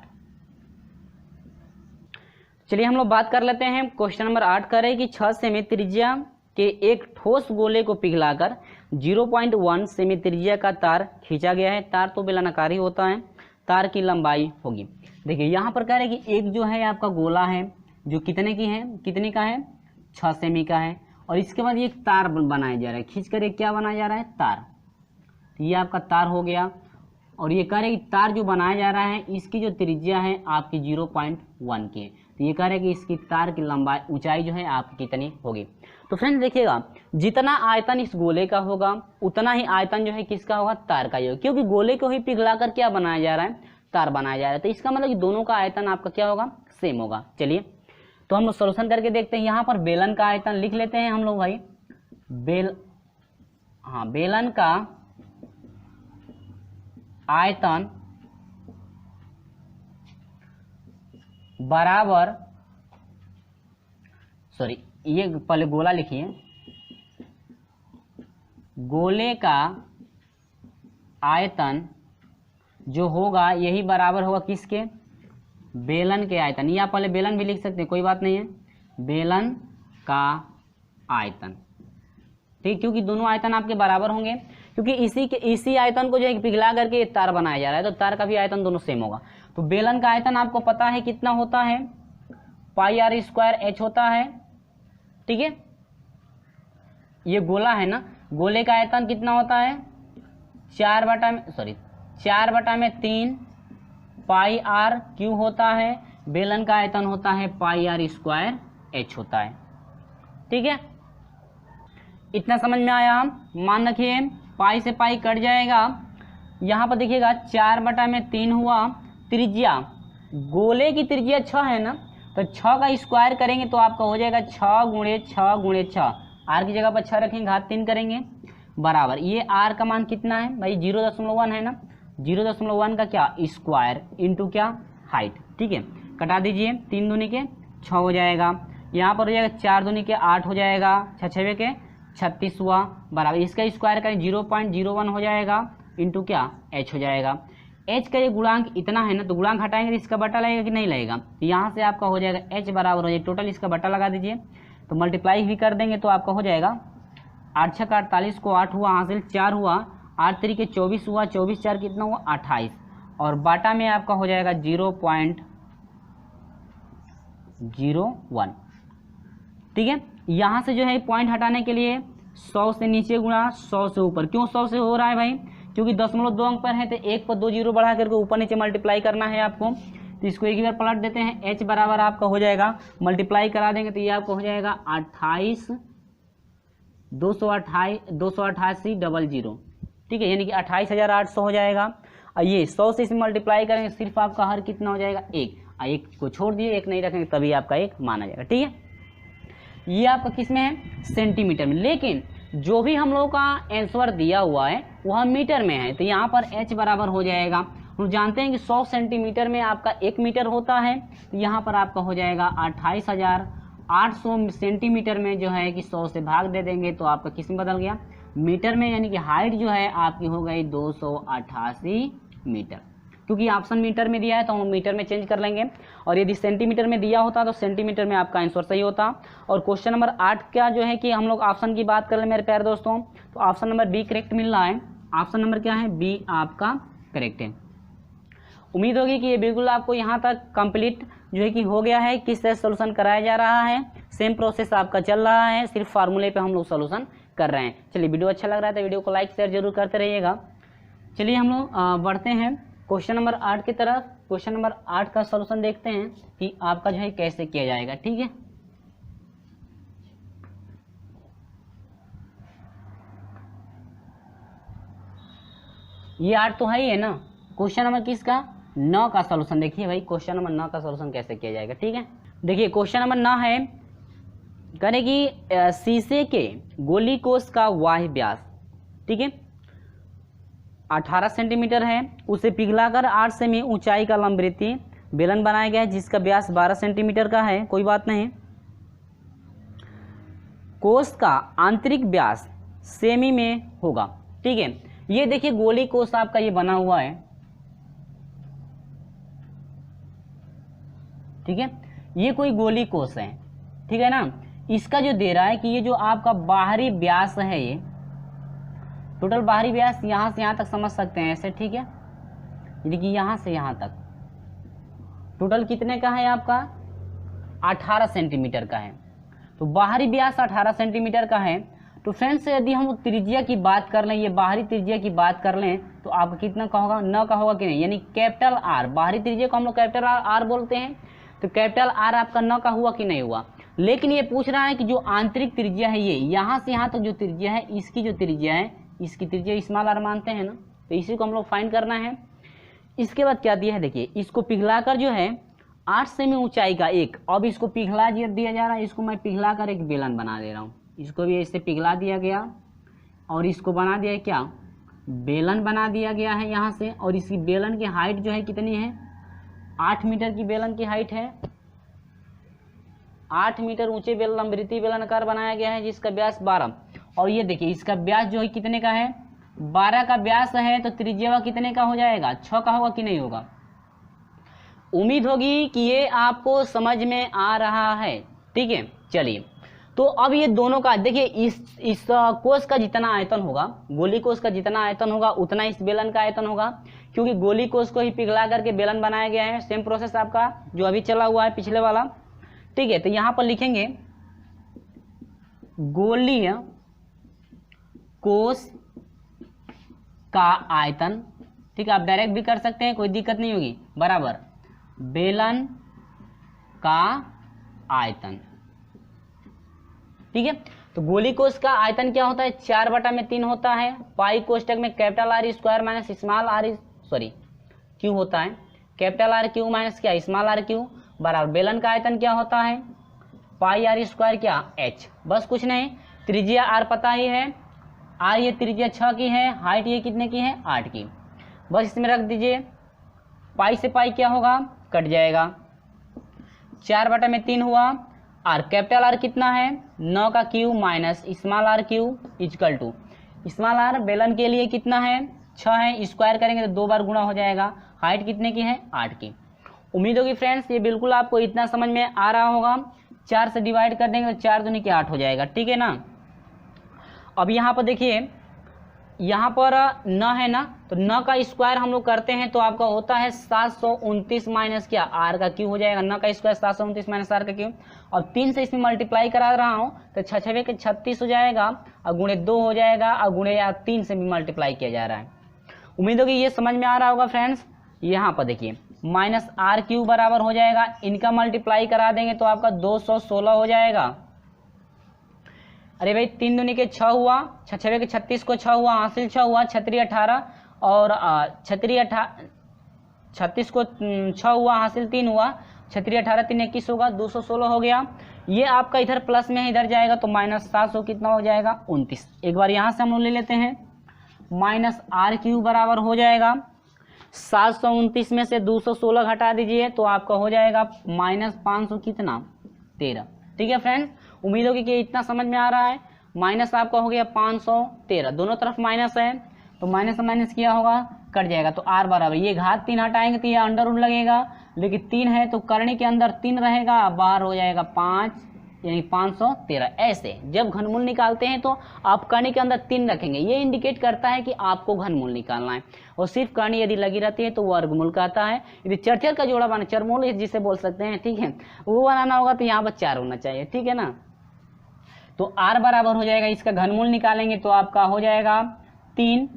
चलिए हम लोग बात कर लेते हैं। क्वेश्चन नंबर 8 करें कि 6 सेमी त्रिज्या के एक ठोस गोले को पिघलाकर 0.1 सेमी त्रिज्या का तार खींचा गया है। तार तो बेलनाकारी होता है, तार की लंबाई होगी। देखिए यहाँ पर कह रहे हैं कि एक जो है आपका गोला है जो कितने का है 6 सेमी का है, और इसके बाद ये एक तार बनाया जा रहा है, खींच कर एक क्या बनाया जा रहा है तार। ये आपका तार हो गया, और ये कह रहे हैं कि तार जो बनाया जा रहा है इसकी जो त्रिज्या है आपकी 0.1 की है। तो ये कह रहे हैं कि इसकी तार की लंबाई ऊंचाई जो है आपकी कितनी होगी। तो फ्रेंड्स देखिएगा, जितना आयतन इस गोले का होगा उतना ही आयतन जो है किसका होगा तार का ही होगा, क्योंकि गोले को ही पिघलाकर क्या बनाया जा रहा है तार बनाया जा रहा है। तो इसका मतलब कि दोनों का आयतन आपका क्या होगा सेम होगा। चलिए तो हम लोग सोल्यूशन करके देखते हैं। यहाँ पर बेलन का आयतन लिख लेते हैं हम लोग भाई, बेलन का आयतन बराबर, सॉरी ये पहले गोला लिखिए, गोले का आयतन जो होगा यही बराबर होगा किसके बेलन के आयतन, या पहले बेलन भी लिख सकते हैं कोई बात नहीं है, बेलन का आयतन, ठीक, क्योंकि दोनों आयतन आपके बराबर होंगे, क्योंकि इसी आयतन को जो है पिघला करके तार बनाया जा रहा है, तो तार का भी आयतन दोनों सेम होगा। तो बेलन का आयतन आपको पता है कितना होता है पाई आर स्क्वायर एच होता है, ठीक है। ये गोला है ना, गोले का आयतन कितना होता है 4 बटा में 3 पाई आर क्यू होता है, बेलन का आयतन होता है पाई आर स्क्वायर एच होता है, ठीक है। इतना समझ में आया। मान रखिए पाई से पाई कट जाएगा, यहाँ पर देखिएगा 4 बटा में 3 हुआ, त्रिज्या गोले की त्रिज्या 6 है ना, तो 6 का स्क्वायर करेंगे तो आपका हो जाएगा 6 गुणे 6 गुणे 6, आर की जगह पर 6 रखेंगे, घात 3 करेंगे, बराबर ये आर का मान कितना है भाई 0.1 है ना, 0.1 का क्या स्क्वायर इंटू क्या हाइट, ठीक है। कटा दीजिए, 3 दूनी के 6 हो जाएगा, यहाँ पर हो जाएगा 4 दूनी के 8 हो जाएगा, 6 छवे के 36 हुआ, बराबर इसका स्क्वायर करें 0.01 हो जाएगा इंटू क्या एच हो जाएगा। एच का ये गुणांक इतना है ना, तो गुणांक हटाएंगे तो इसका बटा लगेगा कि नहीं लगेगा, तो यहाँ से आपका हो जाएगा एच बराबर हो जाएगा, टोटल इसका बटा लगा दीजिए, तो मल्टीप्लाई भी कर देंगे तो आपका हो जाएगा 8 छक्का 48 को 8 हुआ हासिल, 4 हुआ, 8 तरीके 24 हुआ, 24 4 कितना हुआ 28, और बाटा में आपका हो जाएगा 0.01, ठीक है। यहाँ से जो है पॉइंट हटाने के लिए 100 से नीचे गुणा 100 से ऊपर, क्यों 100 से हो रहा है भाई, क्योंकि 0.2 अंक पर है तो 1 पर 2 जीरो बढ़ा करके ऊपर नीचे मल्टीप्लाई करना है आपको, तो इसको एक ही बार पलट देते हैं। h बराबर आपका हो जाएगा, मल्टीप्लाई करा देंगे तो ये आपको हो जाएगा 288,000, ठीक है, यानी कि 28,800 हो जाएगा। और ये 100 से इसमें मल्टीप्लाई करेंगे सिर्फ आपका हर कितना हो जाएगा 1, एक को छोड़ दिए, एक नहीं रखेंगे तभी आपका 1 माना जाएगा, ठीक है। ये आपका किस में है सेंटीमीटर में, लेकिन जो भी हम लोगों का आंसर दिया हुआ है वह मीटर में है, तो यहाँ पर h बराबर हो जाएगा, हम जानते हैं कि 100 सेंटीमीटर में आपका 1 मीटर होता है, तो यहाँ पर आपका हो जाएगा 28,000 800 सेंटीमीटर में जो है कि 100 से भाग दे देंगे तो आपका किस में बदल गया, मीटर में, यानी कि हाइट जो है आपकी हो गई 288 मीटर। क्योंकि ऑप्शन मीटर में दिया है तो हम मीटर में चेंज कर लेंगे, और यदि सेंटीमीटर में दिया होता तो सेंटीमीटर में आपका आंसर सही होता। और क्वेश्चन नंबर 8 का जो है कि हम लोग ऑप्शन की बात कर ले मेरे प्यारे दोस्तों, तो ऑप्शन नंबर बी करेक्ट मिल रहा है। ऑप्शन नंबर क्या है, बी आपका करेक्ट है। उम्मीद होगी कि ये बिल्कुल आपको यहाँ तक कंप्लीट जो है कि हो गया है, किस तरह सोल्यूशन कराया जा रहा है, सेम प्रोसेस आपका चल रहा है, सिर्फ फार्मूले पे हम लोग सोल्यूशन कर रहे हैं। चलिए वीडियो अच्छा लग रहा है तो वीडियो को लाइक शेयर जरूर करते रहिएगा। चलिए हम लोग बढ़ते हैं क्वेश्चन नंबर 8 की तरफ। क्वेश्चन नंबर 8 का सोल्यूशन देखते हैं कि आपका जो है कैसे किया जाएगा, ठीक है। ये 8 तो है ही है ना। क्वेश्चन नंबर किसका, 9 का सोल्यूशन देखिए भाई, क्वेश्चन नंबर 9 का सोल्यूशन कैसे किया जाएगा, ठीक है। देखिए क्वेश्चन नंबर 9 है, करें कि शीशे के गोली कोष का वाह्य व्यास, ठीक है, 18 सेंटीमीटर है, उसे पिघलाकर 8 सेमी ऊंचाई का लंबवृत्तीय बेलन बनाया गया है जिसका व्यास 12 सेंटीमीटर का है, कोई बात नहीं। कोष का आंतरिक व्यास सेमी में होगा, ठीक है। ये देखिए गोली कोष आपका ये बना हुआ है, ठीक है, ये कोई गोली कोष है, ठीक है ना। इसका जो दे रहा है कि ये जो आपका बाहरी व्यास है, ये टोटल बाहरी व्यास यहाँ से यहाँ तक समझ सकते हैं ऐसे, ठीक है, यानी कि यहाँ से यहाँ तक टोटल कितने का है आपका, 18 सेंटीमीटर का है। तो बाहरी व्यास 18 सेंटीमीटर का है। तो फ्रेंड्स यदि हम त्रिज्या की बात कर लें, ये बाहरी त्रिज्या की बात कर लें तो आपका कितना का होगा, न का होगा कि नहीं, यानी कैपिटल आर, बाहरी त्रिज्या को हम लोग कैपिटल आर बोलते हैं, तो कैपिटल आर आपका न का हुआ कि नहीं हुआ। लेकिन ये पूछ रहा है कि जो आंतरिक त्रिज्या है, ये यहाँ से यहाँ तक जो त्रिज्या है, इसकी जो त्रिज्या है, इसकी त्रिज्या स्मॉल आर मानते हैं ना, तो इसी को हम लोग फाइंड करना है। इसके बाद क्या दिया है, देखिए इसको पिघलाकर जो है 8 सेमी ऊंचाई का एक, अब इसको पिघला दिया जा रहा है, इसको मैं पिघलाकर एक बेलन बना दे रहा हूँ, इसको भी ऐसे पिघला दिया गया और इसको बना दिया क्या, बेलन बना दिया गया है यहाँ से। और इसकी बेलन की हाइट जो है कितनी है, 8 मीटर की बेलन की हाइट है, 8 मीटर ऊंचे बेलन लंबवृत्तीय बेलनाकार बनाया गया है जिसका व्यास 12। और ये देखिए इसका व्यास जो है कितने का है, 12 का व्यास है, तो त्रिज्या कितने का हो जाएगा, 6 का होगा कि नहीं होगा। उम्मीद होगी कि ये आपको समझ में आ रहा है, ठीक है। चलिए तो अब ये दोनों का देखिए, इस कोष का जितना आयतन होगा, गोली कोष का जितना आयतन होगा उतना इस बेलन का आयतन होगा, क्योंकि गोली कोष को ही पिघला करके बेलन बनाया गया है। सेम प्रोसेस आपका जो अभी चला हुआ है पिछले वाला, ठीक है। तो यहाँ पर लिखेंगे गोलीय कोष का आयतन, ठीक है, आप डायरेक्ट भी कर सकते हैं, कोई दिक्कत नहीं होगी, बराबर बेलन का आयतन, ठीक है। तो गोली कोष का आयतन क्या होता है, 4/3 होता है, पाई कोष्टक में capital R square minus small R cube होता है, कैपिटल आर क्यू माइनस क्या, स्मॉल आर क्यू, बराबर बेलन का आयतन क्या होता है, पाई आर स्क्वायर क्या, एच, बस कुछ नहीं। त्रिज्या आर पता ही है, आर ये त्रिज्या 6 की है, हाइट ये कितने की है, 8 की, बस इसमें रख दीजिए। पाई से पाई क्या होगा, कट जाएगा, 4/3 हुआ। आर कैपिटल आर कितना है, 9 का cube minus small R cube equal to, small R बेलन के लिए कितना है, 6 है, स्क्वायर करेंगे तो 2 बार गुणा हो जाएगा, हाइट कितने की है, 8 की। उम्मीद होगी फ्रेंड्स ये बिल्कुल आपको इतना समझ में आ रहा होगा। 4 से डिवाइड कर देंगे तो 4 दूनी के 8 हो जाएगा, ठीक है ना। अब यहाँ पर देखिए, यहाँ पर न है ना, तो न का स्क्वायर हम लोग करते हैं तो आपका होता है 729 माइनस क्या, आर का क्यू हो जाएगा, न का स्क्वायर 729 माइनस आर का क्यू, और 3 से इसमें मल्टीप्लाई करा रहा हूँ तो 6 के 36 हो जाएगा, और गुणे 2 हो जाएगा, और गुणे 3 से भी मल्टीप्लाई किया जा रहा है। उम्मीद होगी ये समझ में आ रहा होगा फ्रेंड्स। यहाँ पर देखिए माइनस आर क्यू बराबर हो जाएगा, इनका मल्टीप्लाई करा देंगे तो आपका 216 हो जाएगा। अरे भाई 3 दूनी के 6 हुआ, 6 के 36 को 6 हुआ, हासिल 6 हुआ, 6 18 और 36 को 6 हुआ, हासिल 3 हुआ, 6 18 3 21 होगा, 216 हो गया। ये आपका इधर प्लस में इधर जाएगा तो माइनस 700 कितना हो जाएगा, 29। एक बार यहाँ से हम लोग ले लेते हैं, माइनस आर क्यू बराबर हो जाएगा 729 में से 216 घटा दीजिए तो आपका हो जाएगा माइनस 500 कितना, 13। ठीक है फ्रेंड्स, उम्मीद होगी कि इतना समझ में आ रहा है। माइनस आपका हो गया 513, दोनों तरफ माइनस है तो माइनस से माइनस किया होगा कट जाएगा, तो r बराबर ये घात 3 हटाएंगे तो ये अंडर रूट लगेगा, लेकिन 3 है तो करनी के अंदर 3 रहेगा, बाहर हो जाएगा 5 यानी 513। ऐसे जब घनमूल निकालते हैं तो आप करनी के अंदर 3 रखेंगे, ये इंडिकेट करता है कि आपको घनमूल निकालना है। और सिर्फ करनी यदि लगी रहती है तो वो वर्गमूल कहता है। यदि चरचर का जोड़ा बना, चरमूल जिसे बोल सकते हैं, ठीक है, वो बनाना होगा तो यहाँ पर 4 होना चाहिए, ठीक है ना। तो r बराबर हो जाएगा, इसका घनमूल निकालेंगे तो आपका हो जाएगा 3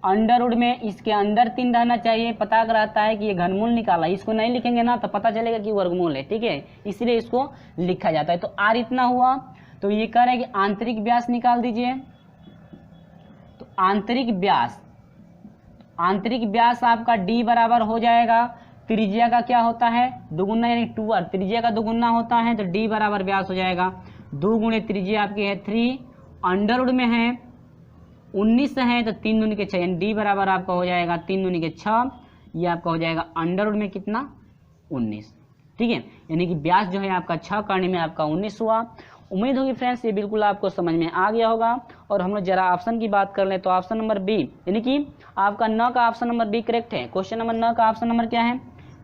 अंडर रूट में इसके अंदर 3 रहना चाहिए, पता रहता है कि ये घनमूल निकाला। इसको नहीं लिखेंगे ना तो पता चलेगा कि वर्गमूल है, ठीक है, इसलिए इसको लिखा जाता है। तो r इतना हुआ, तो ये कह रहे हैं कि आंतरिक व्यास निकाल दीजिए। तो आंतरिक व्यास आपका d बराबर हो जाएगा, त्रिज्या का क्या होता है दुगुना, यानी 2r, त्रिज्या का दुगुना होता है तो d बराबर व्यास हो जाएगा 2 गुणे त्रिज्या आपकी है 3, अंडर रूट में है 19 है तो 3 दूनी के 6, यानी d बराबर आपका हो जाएगा 3 दूनी के 6, ये आपका हो जाएगा अंडर रूट में कितना 19, ठीक है, यानी कि व्यास जो है आपका 6 करने में आपका 19 हुआ। उम्मीद होगी फ्रेंड्स ये बिल्कुल आपको समझ में आ गया होगा। और हम लोग जरा ऑप्शन की बात कर लें तो ऑप्शन नंबर बी, यानी कि आपका न का ऑप्शन नंबर बी करेक्ट है। क्वेश्चन नंबर न का ऑप्शन नंबर क्या है,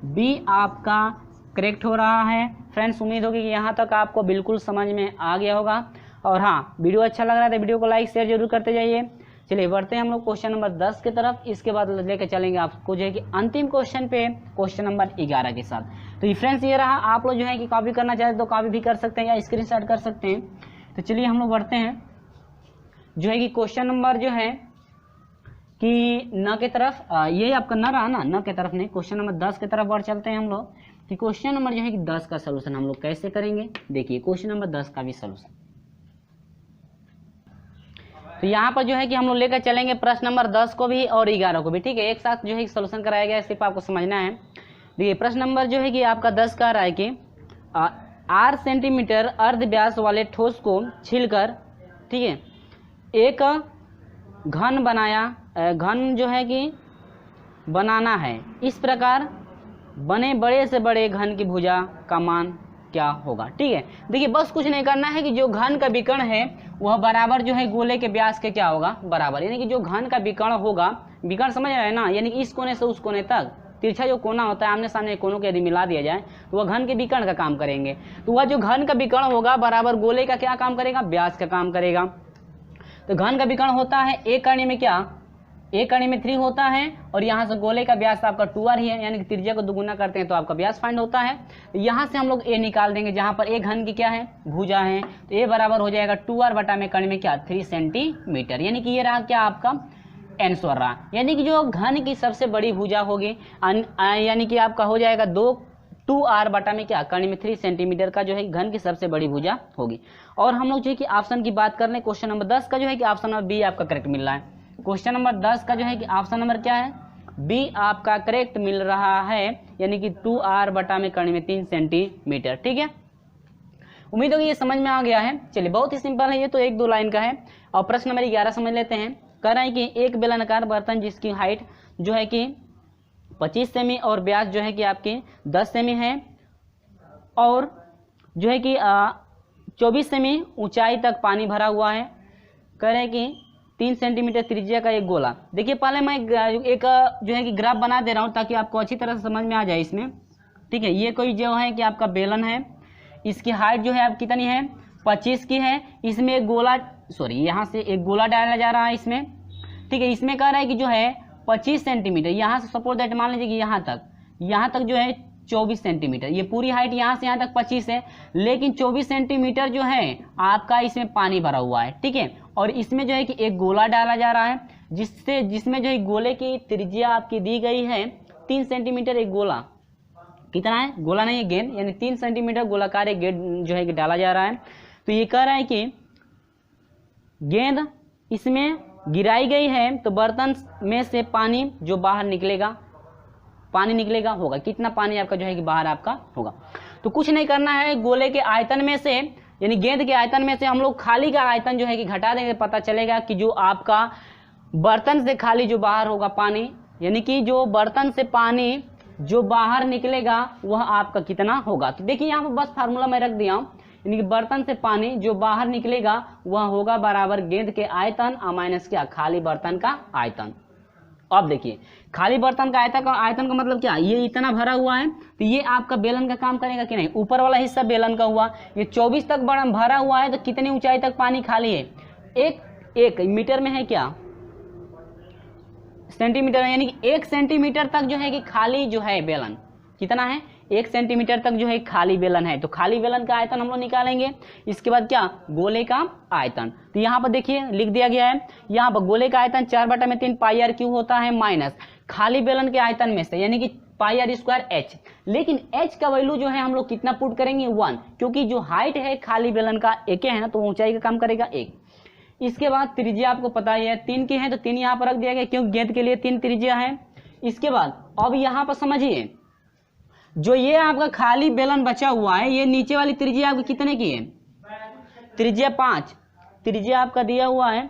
बी आपका करेक्ट हो रहा है। फ्रेंड्स उम्मीद होगी कि यहाँ तक आपको बिल्कुल समझ में आ गया होगा। और हाँ, वीडियो अच्छा लग रहा है तो वीडियो को लाइक शेयर जरूर करते जाइए। चलिए बढ़ते हैं हम लोग क्वेश्चन नंबर 10 की तरफ। इसके बाद लेकर चलेंगे आपको जो है कि अंतिम क्वेश्चन पे, क्वेश्चन नंबर 11 के साथ। तो ये फ्रेंड्स ये रहा, आप लोग जो है कि कॉपी करना चाहते तो कॉपी भी कर सकते हैं या स्क्रीनशॉट कर सकते हैं। तो चलिए हम लोग बढ़ते हैं जो है कि क्वेश्चन नंबर जो है कि न के तरफ, ये आपका न रहा ना, न के तरफ नहीं, क्वेश्चन नंबर 10 की तरफ बढ़ चलते हैं हम लोग कि क्वेश्चन नंबर जो है कि 10 का सलूशन हम लोग कैसे करेंगे। देखिए क्वेश्चन नंबर 10 का भी सलूशन, तो यहाँ पर जो है कि हम लोग लेकर चलेंगे प्रश्न नंबर 10 को भी और 11 को भी, ठीक है, एक साथ जो है सलूशन कराया गया है, सिर्फ आपको समझना है। देखिए प्रश्न नंबर जो है कि आपका 10 का रहा है कि 8 सेंटीमीटर अर्ध व्यास वाले ठोस को छीलकर, ठीक है, एक घन बनाया, घन जो है कि बनाना है। इस प्रकार बने बड़े से बड़े घन की भुजा का मान क्या होगा। ठीक है, देखिए बस कुछ नहीं करना है कि जो घन का विकर्ण है वह बराबर जो है गोले के व्यास के क्या होगा बराबर, यानी कि जो घन का विकर्ण होगा, विकर्ण समझ रहे हैं ना, यानी कि इस कोने से उस कोने तक तिरछा जो कोना होता है आमने सामने कोनों के यदि मिला दिया जाए तो वह घन के विकर्ण का काम करेंगे। तो वह जो घन का विकर्ण होगा बराबर गोले का क्या काम करेगा, व्यास का काम करेगा। तो घन का विकर्ण होता है एक करने में क्या, एक करने में 3 होता है और यहाँ से गोले का व्यास आपका 2r ही है, यानी कि त्रिज्या को दुगुना करते हैं तो आपका व्यास फाइंड होता है। यहाँ से हम लोग a निकाल देंगे जहाँ पर a घन की क्या है भुजा है, तो a बराबर हो जाएगा 2r बटा में करने में क्या 3 सेंटीमीटर, यानी कि ये रहा क्या आपका आंसर रहा, यानी कि जो घन की सबसे बड़ी भुजा होगी यानी कि आपका हो जाएगा 2r बटा में क्या करने में 3 सेंटीमीटर का जो है घन की सबसे बड़ी भुजा होगी। और हम लोग जो है कि ऑप्शन की बात कर लें, क्वेश्चन नंबर 10 का जो है कि ऑप्शन नंबर बी आपका करेक्ट मिल रहा है। क्वेश्चन नंबर 10 का जो है कि ऑप्शन नंबर क्या है बी आपका करेक्ट मिल रहा है, यानी कि 2r बटा में करने में 3 सेंटीमीटर। ठीक है, उम्मीद होगी ये समझ में आ गया है। चलिए बहुत ही सिंपल है, ये तो 1-2 लाइन का है। और प्रश्न नंबर 11 समझ लेते हैं। कह रहे हैं कि एक बेलनाकार बर्तन जिसकी हाइट जो है कि 25 सेमी और व्यास जो है कि आपकी 10 सेमी है और जो है कि 24 सेमी ऊंचाई तक पानी भरा हुआ है। कह रहे हैं कि 3 सेंटीमीटर त्रिज्या का एक गोला। देखिए पहले मैं एक जो है कि ग्राफ बना दे रहा हूँ ताकि आपको अच्छी तरह से समझ में आ जाए इसमें। ठीक है, ये कोई जो है कि आपका बेलन है, इसकी हाइट जो है आप कितनी है 25 की है। इसमें एक गोला, यहाँ से एक गोला डाला जा रहा है इसमें। ठीक है, इसमें कह रहा है कि जो है 25 सेंटीमीटर, यहाँ से सपोज दैट मान लीजिए कि यहाँ तक जो है 24 सेंटीमीटर, ये पूरी हाइट यहाँ से यहाँ तक 25 है, लेकिन 24 सेंटीमीटर जो है आपका इसमें पानी भरा हुआ है। ठीक है, और इसमें जो है कि एक गोला डाला जा रहा है जिसमें जो है गोले की त्रिज्या आपकी दी गई है 3 सेंटीमीटर। एक गोला कितना है, गोला नहीं है गेंद, यानी 3 सेंटीमीटर गोलाकार एक गेंद जो है कि डाला जा रहा है। तो ये कह रहा है कि गेंद इसमें गिराई गई है तो बर्तन में से पानी जो बाहर निकलेगा, पानी निकलेगा होगा कितना, पानी आपका जो है कि बाहर आपका होगा। तो कुछ नहीं करना है, गोले के आयतन में से यानी गेंद के आयतन में से हम लोग खाली का आयतन जो है कि घटा देंगे, पता चलेगा कि जो आपका बर्तन से खाली जो बाहर होगा पानी, यानी कि जो बर्तन से पानी जो बाहर निकलेगा वह आपका कितना होगा। तो देखिए यहाँ पर बस फार्मूला मैं रख दिया हूँ, यानी कि बर्तन से पानी जो बाहर निकलेगा वह होगा बराबर गेंद के आयतन और माइनस क्या, खाली बर्तन का आयतन। अब देखिए खाली बर्तन का आयतन का मतलब क्या, ये इतना भरा हुआ है तो ये आपका बेलन का काम करेगा कि नहीं, ऊपर वाला हिस्सा बेलन का हुआ, ये 24 तक बड़ा भरा हुआ है तो कितनी ऊंचाई तक पानी खाली है, एक मीटर में है क्या, सेंटीमीटर, यानी कि 1 सेंटीमीटर तक जो है कि खाली जो है बेलन कितना है, 1 सेंटीमीटर तक जो है खाली बेलन है। तो खाली बेलन का आयतन हम लोग निकालेंगे। इसके बाद क्या, गोले का आयतन। तो यहाँ पर देखिए लिख दिया गया है, यहाँ पर गोले का आयतन 4/3 पाई आर क्यू होता है माइनस खाली बेलन के आयतन में से यानी कि पाई आर स्क्वायर एच। लेकिन एच का वैल्यू जो है हम लोग कितना पुट करेंगे 1, क्योंकि जो हाइट है खाली बेलन का 1 है ना, तो ऊंचाई का काम करेगा 1। इसके बाद त्रिज्या आपको पता ही है 3 की है तो 3 यहाँ पर रख दिया गया क्योंकि गेंद के लिए 3 त्रिज्या है। इसके बाद अब यहाँ पर समझिए जो ये आपका खाली बेलन बचा हुआ है, ये नीचे वाली त्रिज्या आपकी कितने की है, त्रिज्या 5, त्रिज्या आपका दिया हुआ है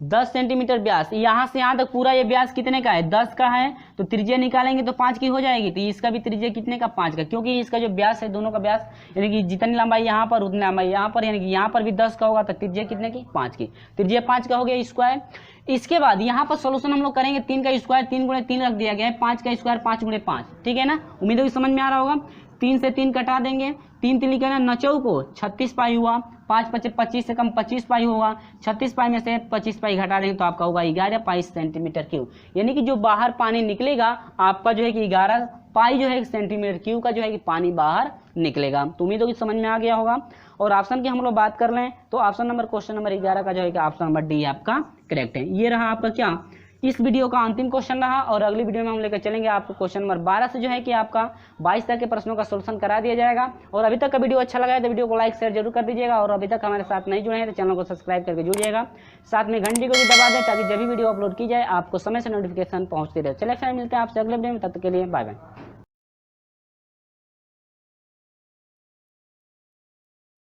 10 सेंटीमीटर व्यास, यहाँ से यहाँ तक पूरा ये व्यास कितने का है, 10 का है, तो त्रिज्या निकालेंगे तो 5 की हो जाएगी। तो इसका भी त्रिज्या कितने का, 5 का, क्योंकि इसका जो व्यास है दोनों का व्यास यानी कि जितनी लंबाई यहाँ पर उतनी लंबाई यहाँ पर, यानी कि यहाँ पर भी 10 का होगा तो त्रिज्या कितने की, 5 की, त्रिज्या 5 का हो गया स्क्वायर। इसके बाद यहाँ पर सोल्यूशन हम लोग करेंगे 3 का स्क्वायर, 3 × 3 रख दिया गया है, 5 का स्क्वायर 5 × 5, ठीक है ना, उम्मीद है कि समझ में आ रहा होगा। 3 से 3 कटा देंगे, 3 3 लिखा ना 9 को 36 पाई हुआ, 5 5 25 से कम 25 पाई होगा, 36 पाई में से 25 पाई घटा देंगे तो आपका होगा 11 पाई सेंटीमीटर क्यूब, यानी कि जो बाहर पानी निकलेगा आपका जो है कि 11 पाई जो है सेंटीमीटर क्यूब का जो है कि पानी बाहर निकलेगा। तो उम्मीद होगी समझ में आ गया होगा। और ऑप्शन की हम लोग बात कर लें तो ऑप्शन नंबर क्वेश्चन नंबर 11 का जो है कि ऑप्शन नंबर डी आपका करेक्ट है। ये रहा आपका क्या, इस वीडियो का अंतिम क्वेश्चन रहा और अगली वीडियो में हम लेकर चलेंगे आपको क्वेश्चन नंबर 12 से जो है कि आपका 22 तक के प्रश्नों का सोल्यूशन करा दिया जाएगा। और अभी तक का वीडियो अच्छा लगा है तो वीडियो को लाइक शेयर जरूर कर दीजिएगा और अभी तक हमारे साथ नहीं जुड़े हैं तो चैनल को सब्सक्राइब करके जुड़िएगा, साथ में घंटी को भी दबा दें ताकि जब भी वीडियो अपलोड की जाए आपको समय से नोटिफिकेशन पहुंचती रहे। चलिए फिर मिलते हैं आपसे अगले वीडियो में, तब तक के लिए बाय बाय।